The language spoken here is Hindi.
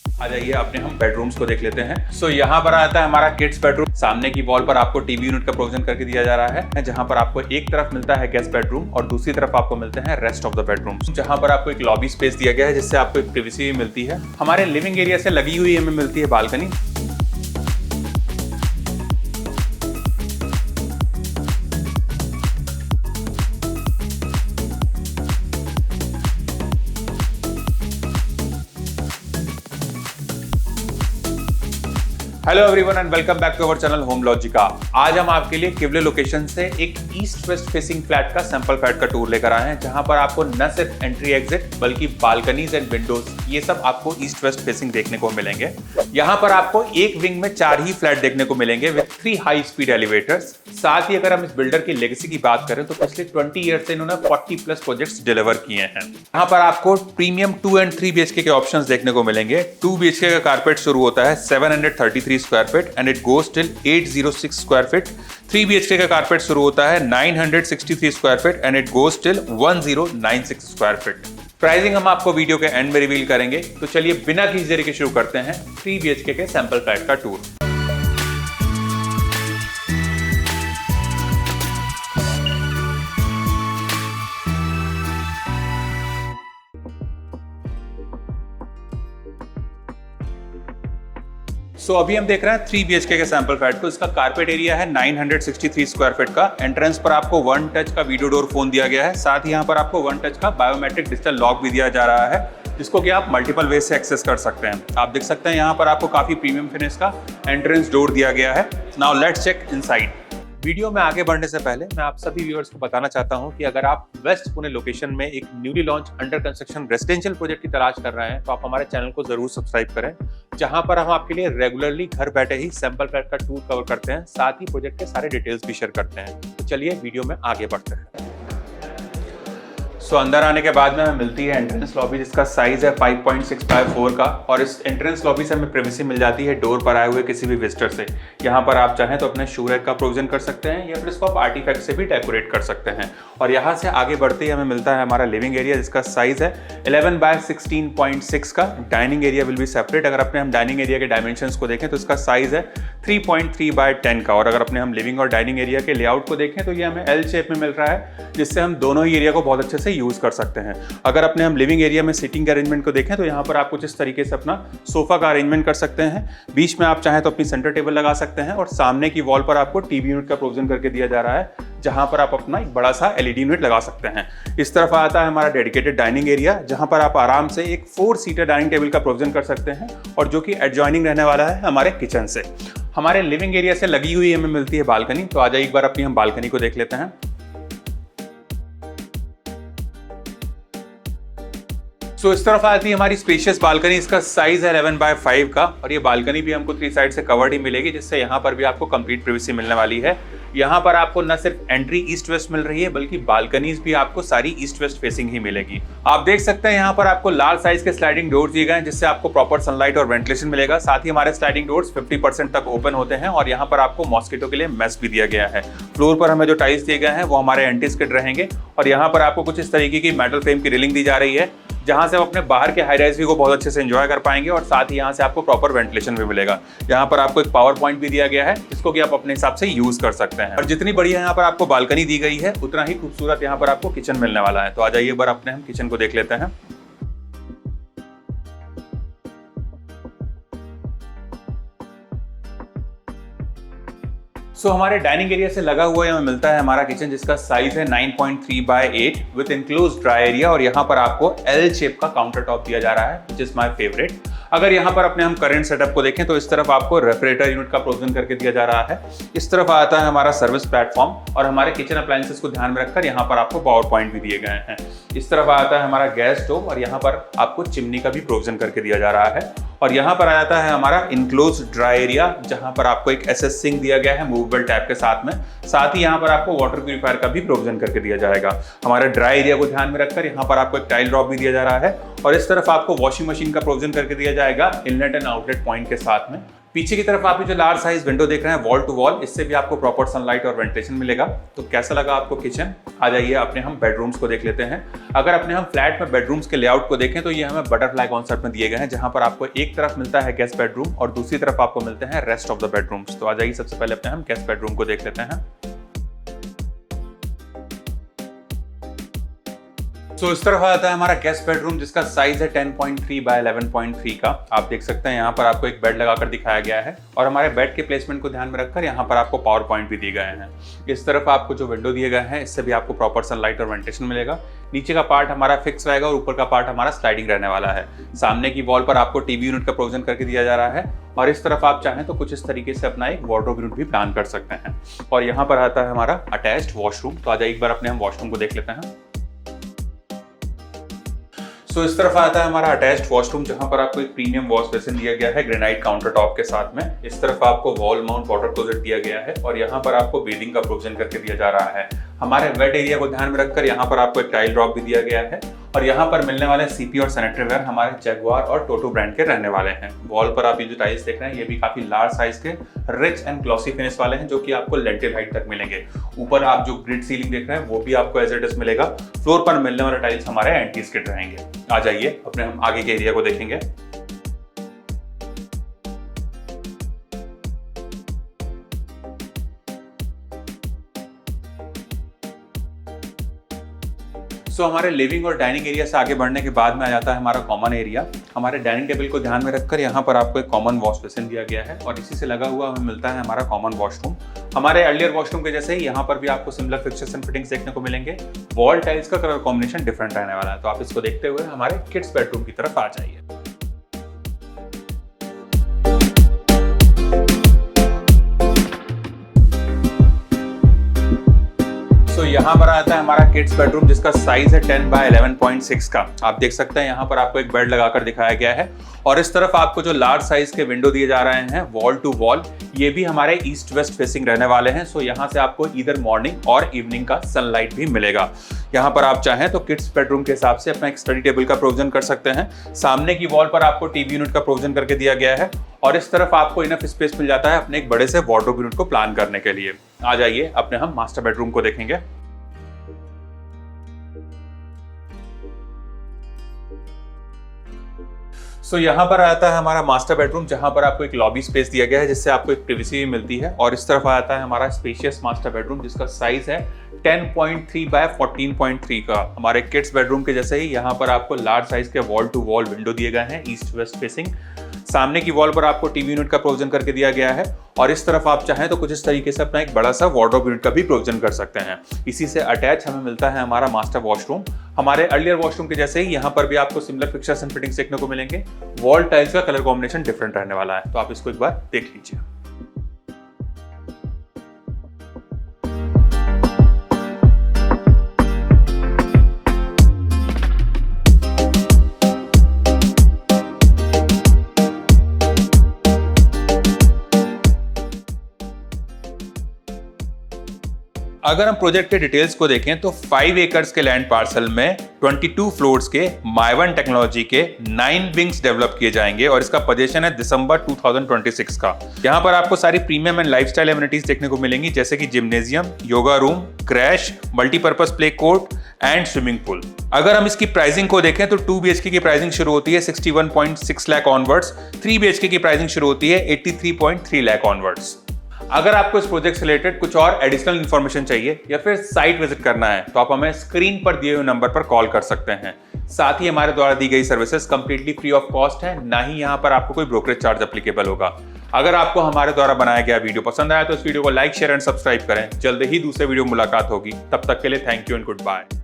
आ जाइए अपने हम बेडरूम्स को देख लेते हैं। सो यहाँ पर आता है हमारा किड्स बेडरूम। सामने की वॉल पर आपको टीवी यूनिट का प्रोविजन करके दिया जा रहा है, जहाँ पर आपको एक तरफ मिलता है गेस्ट बेडरूम और दूसरी तरफ आपको मिलते हैं रेस्ट ऑफ द बेडरूम, जहाँ पर आपको एक लॉबी स्पेस दिया गया है जिससे आपको एक प्रिवेसी भी मिलती है। हमारे लिविंग एरिया से लगी हुई हमें मिलती है balcony. Hello everyone and welcome back to our channel Home Logica. आज हम आपके लिए किवले लोकेशन से एक ईस्ट वेस्ट फेसिंग फ्लैट का सैंपल फ्लैट का टूर लेकर आए हैं, जहां पर आपको न सिर्फ एंट्री एग्जिट बल्कि बालकनीज एंड विंडोज ये सब आपको ईस्ट वेस्ट फेसिंग देखने को मिलेंगे। यहां पर आपको एक विंग में 4 ही फ्लैट देखने को मिलेंगे विद 3 हाई स्पीड एलिवेटर्स। साथ ही अगर हम इस बिल्डर की लेगेसी की बात करें तो पिछले 20 ईयर से इन्होंने 40 प्लस प्रोजेक्ट्स डिलीवर किए हैं। यहाँ पर आपको प्रीमियम 2 एंड 3 BHK के ऑप्शंस देखने को मिलेंगे। 2 BHK का कारपेट शुरू होता है 733 square feet and it goes till 806 square feet. 3 BHK का कारपेट शुरू होता है 963 square feet and it goes till 1096 square feet. Pricing हम आपको वीडियो के एंड में रिवील करेंगे, तो चलिए बिना किसी देरी के शुरू करते हैं 3 BHK के सैंपल फ्लैट का टूर। अभी हम देख रहे हैं 3 BHK के सैंपल फ्लैट को। इसका कारपेट एरिया है 963 स्क्वायर फीट का। एंट्रेंस पर आपको 1 टच का वीडियो डोर फोन दिया गया है। साथ ही यहाँ पर आपको 1 टच का बायोमेट्रिक डिजिटल लॉक भी दिया जा रहा है, जिसको कि आप मल्टीपल वे से एक्सेस कर सकते हैं। आप देख सकते हैं यहाँ पर आपको काफी प्रीमियम फिनिश का एंट्रेंस डोर दिया गया है। Now let's check inside. Video में आगे बढ़ने से पहले मैं आप सभी व्यूअर्स को बताना चाहता हूं कि अगर आप वेस्ट पुणे लोकेशन में एक newly launch under construction residential project की तलाश कर रहे हैं तो आप हमारे चैनल को जरूर सब्सक्राइब करें, जहां पर हम आपके लिए रेगुलरली घर बैठे ही सैंपल फ्लैट का टूर कवर करते हैं, साथ ही प्रोजेक्ट के सारे डिटेल्स भी शेयर करते हैं। तो चलिए वीडियो में आगे बढ़ते हैं। अंदर आने के बाद में हमें मिलती है एंट्रेंस लॉबी, जिसका साइज है 5.6x4 का, और इस एंट्रेंस लॉबी से हमें प्रिवेसी मिल जाती है डोर पर आए हुए किसी भी विजिटर से। यहाँ पर आप चाहें तो अपने शू रैक का प्रोविजन कर सकते हैं या फिर इसको आप आर्टिफैक्ट से भी डेकोरेट कर सकते हैं। और यहाँ से आगे बढ़ते ही हमें मिलता है हमारा लिविंग एरिया, जिसका साइज है 11/16.6 का। Dining area will be separate. अगर अपने हम डाइनिंग एरिया के डायमेंशंस को देखें तो इसका साइज है 3.3/10 का। और अगर अपने हम लिविंग और डाइनिंग एरिया के लेआउट को देखें तो ये हमें L शेप में मिल रहा है, जिससे हम दोनों ही एरिया को बहुत अच्छे से यूज कर सकते हैं। अगर अपने हम लिविंग एरिया में सीटिंग के अरेंजमेंट को देखें तो यहाँ पर आप कुछ इस तरीके से अपना सोफा का अरेंजमेंट कर सकते हैं। बीच में आप चाहें तो अपनी सेंटर टेबल लगा सकते हैं, और सामने की वॉल पर आपको टीवी यूनिट का प्रोविजन करके दिया जा रहा है, जहां पर आप अपना एक बड़ा सा LED यूनिट लगा सकते हैं। इस तरफ आता है हमारा डेडिकेटेड डाइनिंग एरिया, जहां पर आप आराम से एक 4 सीटर डाइनिंग टेबल का प्रोविजन कर सकते हैं, और जो कि एडजॉइनिंग रहने वाला है हमारे किचन से। हमारे लिविंग एरिया से लगी हुई हमें मिलती है बालकनी। तो आ जाइए एक बार अपनी हम बालकनी को देख लेते हैं। इस तरफ आती है हमारी स्पेशियस बालकनी। इसका साइज है 11/5 का, और ये बालकनी भी हमको 3 साइड से कवर्ड ही मिलेगी, जिससे यहाँ पर भी आपको कंप्लीट प्रिवेसी मिलने वाली है। यहाँ पर आपको न सिर्फ एंट्री ईस्ट वेस्ट मिल रही है बल्कि बालकनीज भी आपको सारी ईस्ट वेस्ट फेसिंग ही मिलेगी। आप देख सकते हैं यहाँ पर आपको लार्ज साइज के स्लाइडिंग डोर्स दिए गए हैं, जिससे आपको प्रॉपर सनलाइट और वेंटिलेशन मिलेगा। साथ ही हमारे स्लाइडिंग डोर्स 50% तक ओपन होते हैं, और यहाँ पर आपको मॉस्किटो के लिए मेस भी दिया गया है। फ्लोर पर हमें जो टाइल्स दिए गए हैं वो हमारे एंटी स्किड रहेंगे, और यहाँ पर आपको कुछ इस तरीके की मेटल फ्रेम की रेलिंग दी जा रही है, जहां से आप अपने बाहर के हाई राइज व्यू को बहुत अच्छे से एंजॉय कर पाएंगे, और साथ ही यहाँ से आपको प्रॉपर वेंटिलेशन भी मिलेगा। यहाँ पर आपको एक पावर पॉइंट भी दिया गया है, जिसको कि आप अपने हिसाब से यूज कर सकते हैं। और जितनी बढ़िया यहाँ पर आपको बालकनी दी गई है, उतना ही खूबसूरत यहाँ पर आपको किचन मिलने वाला है। तो आ जाइए एक बार अपने हम किचन को देख लेते हैं। हमारे डाइनिंग एरिया से लगा हुआ हमें मिलता है हमारा किचन, जिसका साइज है 9.3/8 विद इंक्लोज ड्राई एरिया, और यहाँ पर आपको L शेप का काउंटर टॉप दिया जा रहा है, विच इज माय फेवरेट। अगर यहाँ पर अपने हम करंट सेटअप को देखें तो इस तरफ आपको रेफ्रिजरेटर यूनिट का प्रोविजन करके दिया जा रहा है। इस तरफ आता है हमारा सर्विस प्लेटफॉर्म, और हमारे किचन अप्लायंसेस को ध्यान में रखकर यहाँ पर आपको पावर पॉइंट भी दिए गए हैं। इस तरफ आता है हमारा गैस स्टोव, और यहाँ पर आपको चिमनी का भी प्रोविजन करके दिया जा रहा है। और यहाँ पर आ जाता है हमारा इनक्लोज ड्राई एरिया, जहाँ पर आपको एक SS सिंक दिया गया है मूवेबल टैप के साथ में। साथ ही यहाँ पर आपको वाटर प्यूरिफायर का भी प्रोविजन करके दिया जाएगा। हमारे ड्राई एरिया को ध्यान में रखकर यहाँ पर आपको एक टाइल ड्रॉप भी दिया जा रहा है, और इस तरफ आपको वॉशिंग मशीन का प्रोविजन करके दिया जाएगा इनलेट एंड आउटलेट पॉइंट के साथ में। पीछे की तरफ आप जो लार्ज साइज विंडो देख रहे हैं वॉल टू वॉल, इससे भी आपको प्रॉपर सनलाइट और वेंटिलेशन मिलेगा। तो कैसा लगा आपको किचन? आ जाइए अपने हम बेडरूम्स को देख लेते हैं। अगर अपने हम फ्लैट में बेडरूम्स के लेआउट को देखें तो ये हमें बटरफ्लाई कॉन्सेप्ट में दिए गए हैं, जहां पर आपको एक तरफ मिलता है गेस्ट बेडरूम और दूसरी तरफ आपको मिलते हैं रेस्ट ऑफ द बेडरूम्स। तो आ जाइए सबसे पहले अपने हम गेस्ट बेडरूम को देख लेते हैं। तो इस तरफ आता है हमारा गेस्ट बेडरूम, जिसका साइज है 10.3 बाय 11.3 का। आप देख सकते हैं यहाँ पर आपको एक बेड लगाकर दिखाया गया है और हमारे बेड के प्लेसमेंट को ध्यान में रखकर यहाँ पर आपको पावर पॉइंट भी दिए गए हैं। इस तरफ आपको जो विंडो दिए गए हैं इससे भी आपको प्रॉपर सनलाइट और वेंटिलेशन मिलेगा। नीचे का पार्ट हमारा फिक्स रहेगा और ऊपर का पार्ट हमारा स्लाइडिंग रहने वाला है। सामने की वॉल पर आपको टीवी यूनिट का प्रोविजन करके दिया जा रहा है और इस तरफ आप चाहें तो कुछ इस तरीके से अपना एक वार्डरोब यूनिट भी प्लान कर सकते हैं। और यहाँ पर आता है हमारा अटैच्ड वॉशरूम। तो आ जाइए एक बार अपने हम वॉशरूम को देख लेते हैं। तो इस तरफ आता है हमारा अटैच्ड वॉशरूम, जहां पर आपको एक प्रीमियम वॉश बेसिन दिया गया है ग्रेनाइट काउंटर टॉप के साथ में। इस तरफ आपको वॉल माउंट वाटर क्लोजेट दिया गया है और यहाँ पर आपको बेदिंग का प्रोविजन करके दिया जा रहा है। हमारे वेट एरिया को ध्यान में रखकर यहाँ पर आपको एक टाइल ड्रॉप भी दिया गया है और यहाँ पर मिलने वाले सीपी और सैनिटरी वेयर हमारे जगुआर और टोटो ब्रांड के रहने वाले हैं। वॉल पर आप ये जो टाइल्स देख रहे हैं ये भी काफी लार्ज साइज के रिच एंड ग्लॉसी फिनिश वाले हैं, जो कि आपको लेंटिल हाइट तक मिलेंगे। ऊपर आप जो ग्रिड सीलिंग देख रहे हैं वो भी आपको एज इट इज मिलेगा। फ्लोर पर मिलने वाले टाइल्स हमारे एंटी स्किड रहेंगे। आ जाइए अपने हम आगे के एरिया को देखेंगे। हमारे लिविंग और डाइनिंग एरिया से आगे बढ़ने के बाद में आ जाता है हमारा कॉमन एरिया। हमारे डाइनिंग टेबल को ध्यान में रखकर यहाँ पर आपको एक कॉमन वॉश बेसिन दिया गया है और इसी से लगा हुआ हमें मिलता है हमारा कॉमन वॉशरूम। हमारे अर्लियर वॉशरूम के जैसे ही यहाँ पर भी आपको सिमिलर फिक्चर्स एंड फिटिंग्स देखने को मिलेंगे। वॉल टाइल्स का कलर कॉम्बिनेशन डिफरेंट रहने वाला है। तो आप इसको देखते हुए हमारे किड्स बेडरूम की तरफ आ जाइए। यहाँ पर आता है हमारा किड्स बेडरूम, जिसका साइज है 10 बाय 11.6 का। आप देख सकते हैं यहाँ पर आपको एक बेड लगाकर दिखाया गया है और इस तरफ आपको जो लार्ज साइज के विंडो दिए जा रहे हैं वॉल टू वॉल, ये भी हमारे ईस्ट वेस्ट फेसिंग रहने वाले हैं। सो यहाँ से आपको इधर मॉर्निंग और इवनिंग का सनलाइट भी मिलेगा। यहाँ पर आप चाहें तो किड्स बेडरूम के हिसाब से अपना एक स्टडी टेबल का प्रोविजन कर सकते हैं। सामने की वॉल पर आपको टीवी यूनिट का प्रोविजन करके दिया गया है और इस तरफ आपको इनफ स्पेस मिल जाता है अपने एक बड़े से वार्डरोब यूनिट को प्लान करने के लिए। आ जाइए अपने हम मास्टर बेडरूम को देखेंगे। यहाँ पर आता है हमारा मास्टर बेडरूम, जहां पर आपको एक लॉबी स्पेस दिया गया है जिससे आपको एक प्रिवेसी भी मिलती है। और इस तरफ आता है हमारा स्पेशियस मास्टर बेडरूम, जिसका साइज है 10.3 बाय 14.3 का। हमारे किड्स बेडरूम के जैसे ही यहाँ पर आपको लार्ज साइज के वॉल टू वॉल विंडो दिए गए हैं ईस्ट वेस्ट फेसिंग। सामने की वॉल पर आपको टीवी यूनिट का प्रोविजन करके दिया गया है और इस तरफ आप चाहें तो कुछ इस तरीके से अपना एक बड़ा सा वार्डरोब यूनिट का भी प्रोविजन कर सकते हैं। इसी से अटैच हमें मिलता है हमारा मास्टर वॉशरूम। हमारे अर्लियर वॉशरूम के जैसे ही यहाँ पर भी आपको सिमिलर फिक्चर्स एंड फिटिंग्स देखने को मिलेंगे। वॉल टाइल्स का कलर कॉम्बिनेशन डिफरेंट रहने वाला है। तो आप इसको एक बार देख लीजिए। अगर हम प्रोजेक्ट के डिटेल्स को देखें तो 5 एकर्स के लैंड पार्सल में 22 फ्लोर्स के माइवन टेक्नोलॉजी के 9 विंग्स डेवलप किए जाएंगे और इसका पोजीशन है दिसंबर 2026 का। यहाँ पर आपको सारी प्रीमियम एंड लाइफस्टाइल एमिनिटीज देखने को मिलेंगी, जैसे कि gymnasium, yoga room, crash, multipurpose play court and swimming pool. अगर हम इसकी प्राइसिंग को देखें तो 2 BHK की प्राइसिंग शुरू होती है 61.6 लाख ऑनवर्ड्स, 3 BHK की प्राइसिंग शुरू होती है 83.3 लाख ऑनवर्ड्स। अगर आपको इस प्रोजेक्ट से रिलेटेड कुछ और एडिशनल इन्फॉर्मेशन चाहिए या फिर साइट विजिट करना है तो आप हमें स्क्रीन पर दिए हुए नंबर पर कॉल कर सकते हैं। साथ ही हमारे द्वारा दी गई services completely free of cost है, ना ही यहाँ पर आपको कोई ब्रोकरेज चार्ज एप्लीकेबल होगा। अगर आपको हमारे द्वारा बनाया गया वीडियो पसंद आया तो इस वीडियो को लाइक, शेयर एंड सब्सक्राइब करें। जल्द ही दूसरे वीडियो मुलाकात होगी। तब तक के लिए thank you and good bye.